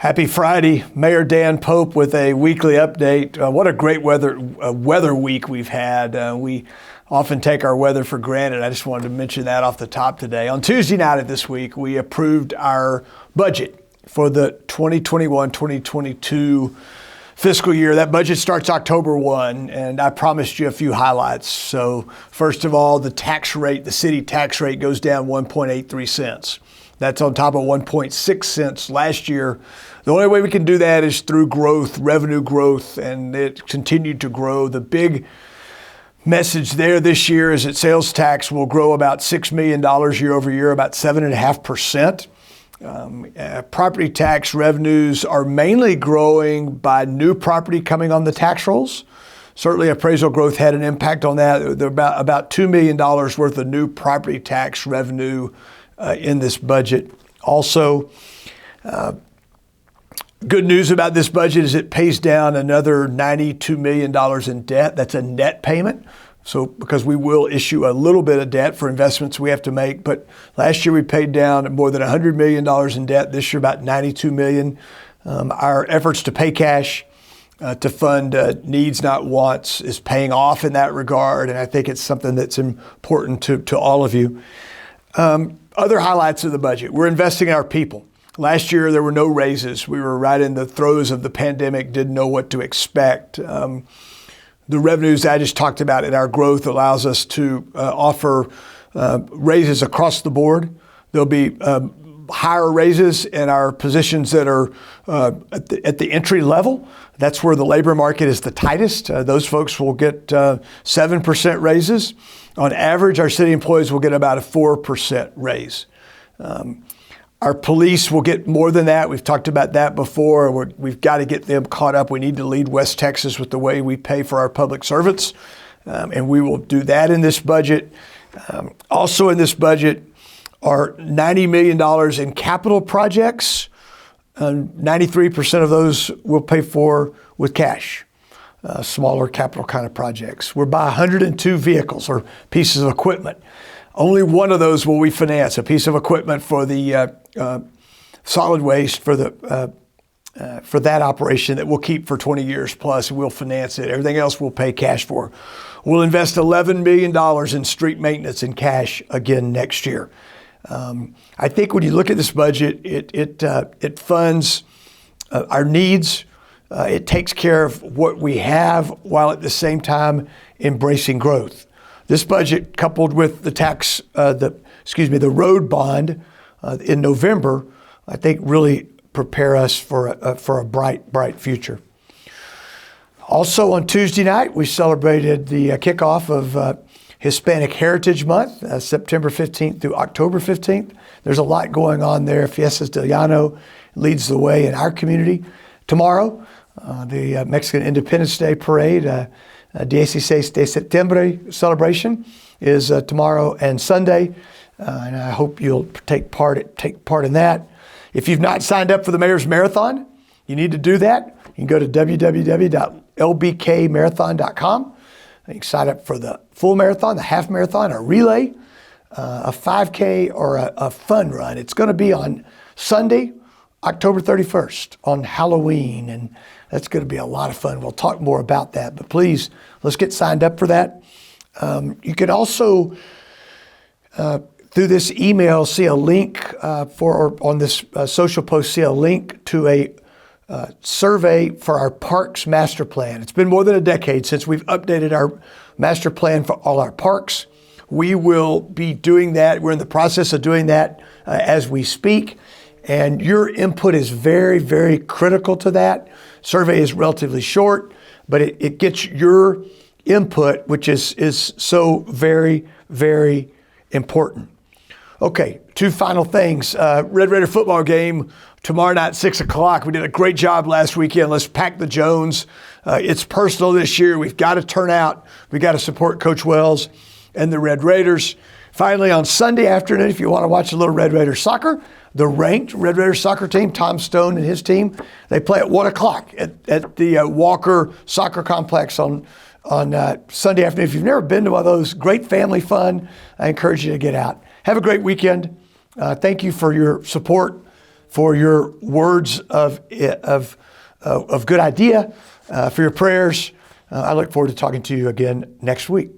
Happy Friday. Mayor Dan Pope with a weekly update. What a great weather week we've had. We often take our weather for granted. I just wanted to mention that off the top today. On Tuesday night of this week, we approved our budget for the 2021-2022 fiscal year. That budget starts October 1, and I promised you a few highlights. So first of all, the city tax rate goes down 1.83 cents. That's on top of 1.6 cents last year. The only way we can do that is through growth, revenue growth, and it continued to grow. The big message there this year is that sales tax will grow about $6 million year over year, about 7.5%. Property tax revenues are mainly growing by new property coming on the tax rolls. Certainly appraisal growth had an impact on that. There are about $2 million worth of new property tax revenue in this budget. Also, good news about this budget is it pays down another $92 million in debt. That's a net payment. So because we will issue a little bit of debt for investments we have to make, but last year we paid down more than $100 million in debt. This year about $92 million. Our efforts to pay cash to fund needs, not wants, is paying off in that regard, and I think it's something that's important to all of you. Other highlights of the budget: we're investing in our people. Last year, there were no raises. We were right in the throes of the pandemic, didn't know what to expect. The revenues I just talked about in our growth allows us to offer raises across the board. There'll be higher raises in our positions that are at the entry level. That's where the labor market is the tightest. Those folks will get 7% raises. On average, our city employees will get about a 4% raise. Our police will get more than that. We've talked about that before. We've got to get them caught up. We need to lead West Texas with the way we pay for our public servants, and we will do that in this budget. Also in this budget are $90 million in capital projects. 93% of those we'll pay for with cash. Smaller capital kind of projects. We're by 102 vehicles or pieces of equipment. Only one of those will we finance, a piece of equipment for the solid waste for that operation that we'll keep for 20 years plus, and we'll finance it. Everything else we'll pay cash for. We'll invest $11 million in street maintenance in cash again next year. I think when you look at this budget, it funds our needs. It takes care of what we have while at the same time embracing growth. This budget, coupled with the road bond in November, I think really prepare us for a bright future. Also on Tuesday night, we celebrated the kickoff of Hispanic Heritage Month, September 15th through October 15th. There's a lot going on there. Fiestas del Llano leads the way in our community. Tomorrow, the Mexican Independence Day Parade, 16 de Septiembre celebration is tomorrow and Sunday, and I hope you'll take part in that. If you've not signed up for the Mayor's Marathon, you need to do that. You can go to www.lbkmarathon.com. You can sign up for the full marathon, the half marathon, a relay, a 5K, or a fun run. It's going to be on Sunday, October 31st, on Halloween, and that's going to be a lot of fun. We'll talk more about that, but please, let's get signed up for that. You can also, through this email, see a link or on this social post, see a link to a survey for our parks master plan. It's been more than a decade since we've updated our master plan for all our parks. We will be doing that. We're in the process of doing that as we speak. And your input is very, very critical to that. Survey is relatively short, but it gets your input, which is so very, very important. Okay, two final things. Red Raider football game tomorrow night, 6 o'clock. We did a great job last weekend. Let's pack the Jones. It's personal this year. We've got to turn out. We've got to support Coach Wells and the Red Raiders. Finally, on Sunday afternoon, if you want to watch a little Red Raider soccer, the ranked Red Raider soccer team, Tom Stone and his team, they play at 1 o'clock at the Walker Soccer Complex on Sunday afternoon. If you've never been to one of those, great family fun, I encourage you to get out. Have a great weekend. Thank you for your support. for your words of good idea, for your prayers. I look forward to talking to you again next week.